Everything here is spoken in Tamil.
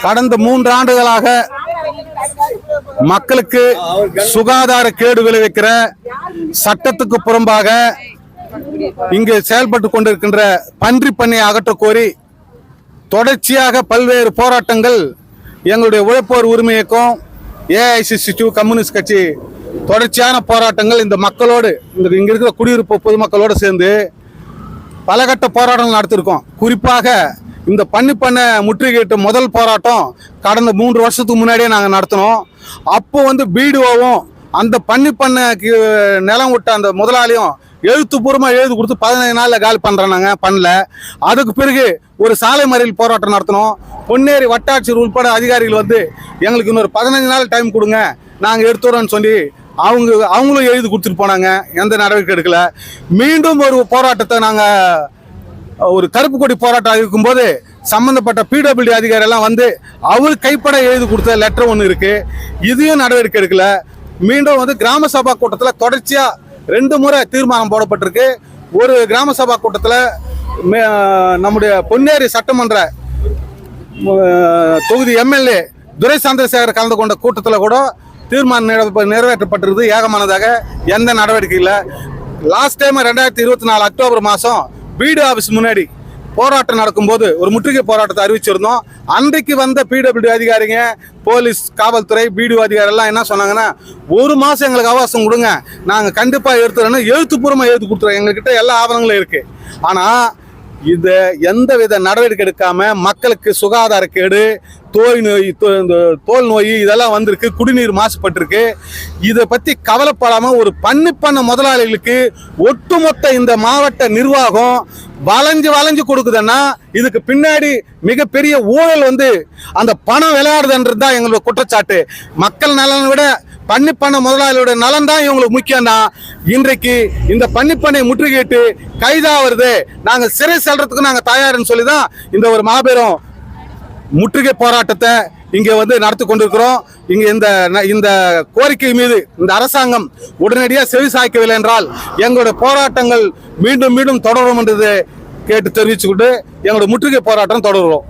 கடந்த 3 ஆண்டுகளாக மக்களுக்கு சுகாதார கேடு விளைவிக்கிற சட்டத்துக்கு புறம்பாக இங்கு செயல்பட்டு கொண்டிருக்கின்ற பன்றி பண்ணை அகற்ற கோரி தொடர்ச்சியாக பல்வேறு போராட்டங்கள் எங்களுடைய உழைப்போர் உரிமை இயக்கம் ஏஐசிசி கம்யூனிஸ்ட் கட்சி தொடர்ச்சியான போராட்டங்கள் இந்த மக்களோடு இங்க இருக்கிற குடியிருப்பு பொதுமக்களோடு சேர்ந்து பலகட்ட போராட்டங்கள் நடத்திருக்கோம். குறிப்பாக இந்த பண்ணை முற்றுகையிட்ட முதல் போராட்டம் கடந்த 3 வருஷத்துக்கு முன்னாடியே நாங்கள் நடத்தினோம். அப்போ பிடிஓவும் அந்த பண்ணைக்கு நிலம் விட்ட அந்த முதலாளியும் எழுத்துப்பூர்வமாக எழுதி கொடுத்து 15 நாளில் காலி பண்ணுறாங்க. பண்ணல. அதுக்கு பிறகு ஒரு சாலை மறியல் போராட்டம் நடத்தினோம். பொன்னேரி வட்டாட்சியர் உட்பட அதிகாரிகள் எங்களுக்கு இன்னொரு 15 நாள் டைம் கொடுங்க, நாங்கள் எடுத்துறோம்னு சொல்லி அவங்களும் எழுதி கொடுத்துட்டு போனாங்க. எந்த நடவடிக்கை எடுக்கல. மீண்டும் ஒரு போராட்டத்தை நாங்கள் ஒரு கருப்பு கொடி போராட்டம் இருக்கும்போது சம்பந்தப்பட்ட பிடபிள்யூடி அதிகாரி எல்லாம் அவரு கைப்பட எழுதி கொடுத்த லெட்டர் ஒன்று இருக்கு. இதையும் நடவடிக்கை எடுக்கல. மீண்டும் கிராம சபா கூட்டத்தில் தொடர்ச்சியா 2 முறை தீர்மானம் போடப்பட்டிருக்கு. ஒரு கிராம சபா கூட்டத்தில் நம்முடைய பொன்னேரி சட்டமன்ற தொகுதி எம்எல்ஏ துரை சந்திரசேகர் கலந்து கொண்ட கூட்டத்தில் கூட தீர்மானம் நிறைவேற்றப்பட்டிருக்கு ஏகமானதாக. எந்த நடவடிக்கை இல்லை. லாஸ்ட் டைம் 2024 அக்டோபர் மாதம் பிடி ஆஃபீஸ் முன்னாடி போராட்டம் நடக்கும்போது ஒரு முற்றுகை போராட்டத்தை அறிவிச்சிருந்தோம். அன்றைக்கு வந்த பிடபிள்யூடி அதிகாரிங்க, போலீஸ், காவல்துறை, பிடிஓ அதிகாரி எல்லாம் என்ன சொன்னாங்கன்னா, 1 மாதம் எங்களுக்கு அவகாசம் கொடுங்க, நாங்கள் கண்டிப்பாக எடுத்துறோன்னு எழுத்துப்பூர்வமாக எழுத்து கொடுத்துறோம். எங்ககிட்ட எல்லா ஆவணங்களும் இருக்கு. ஆனால் இது எந்தவித நடவடிக்கை எடுக்காம மக்களுக்கு சுகாதார கேடு, தோல் நோய் இதெல்லாம் வந்திருக்கு. குடிநீர் மாசுபட்டிருக்கு. இதை பத்தி கவலைப்படாம ஒரு பண்ணை முதலாளிகளுக்கு ஒட்டுமொத்த இந்த மாவட்ட நிர்வாகம் வளைஞ்சு கொடுக்குதுன்னா இதுக்கு பின்னாடி மிகப்பெரிய ஊழல் அந்த பணம் விளையாடுதுன்றது தான் எங்களோட குற்றச்சாட்டு. மக்கள் நலனை விட பண்ணை முதலாளியோட நலன் தான் இவங்களுக்கு முக்கியம் தான். இன்றைக்கு இந்த பண்ணை முற்றுகையிட்டு கைதாகிறது, நாங்கள் சிறை செல்றதுக்கு நாங்கள் தயார்னு சொல்லி தான் இந்த ஒரு மாபெரும் முற்றுகை போராட்டத்தை இங்கே நடத்தி கொண்டிருக்கிறோம். இங்க இந்த கோரிக்கை மீது இந்த அரசாங்கம் உடனடியாக செவி சாய்க்கவில்லை என்றால் எங்களுடைய போராட்டங்கள் மீண்டும் தொடரும் என்றது கேட்டு தெரிவிச்சுக்கிட்டு எங்களுடைய முற்றுகை போராட்டம் தொடர்கிறோம்.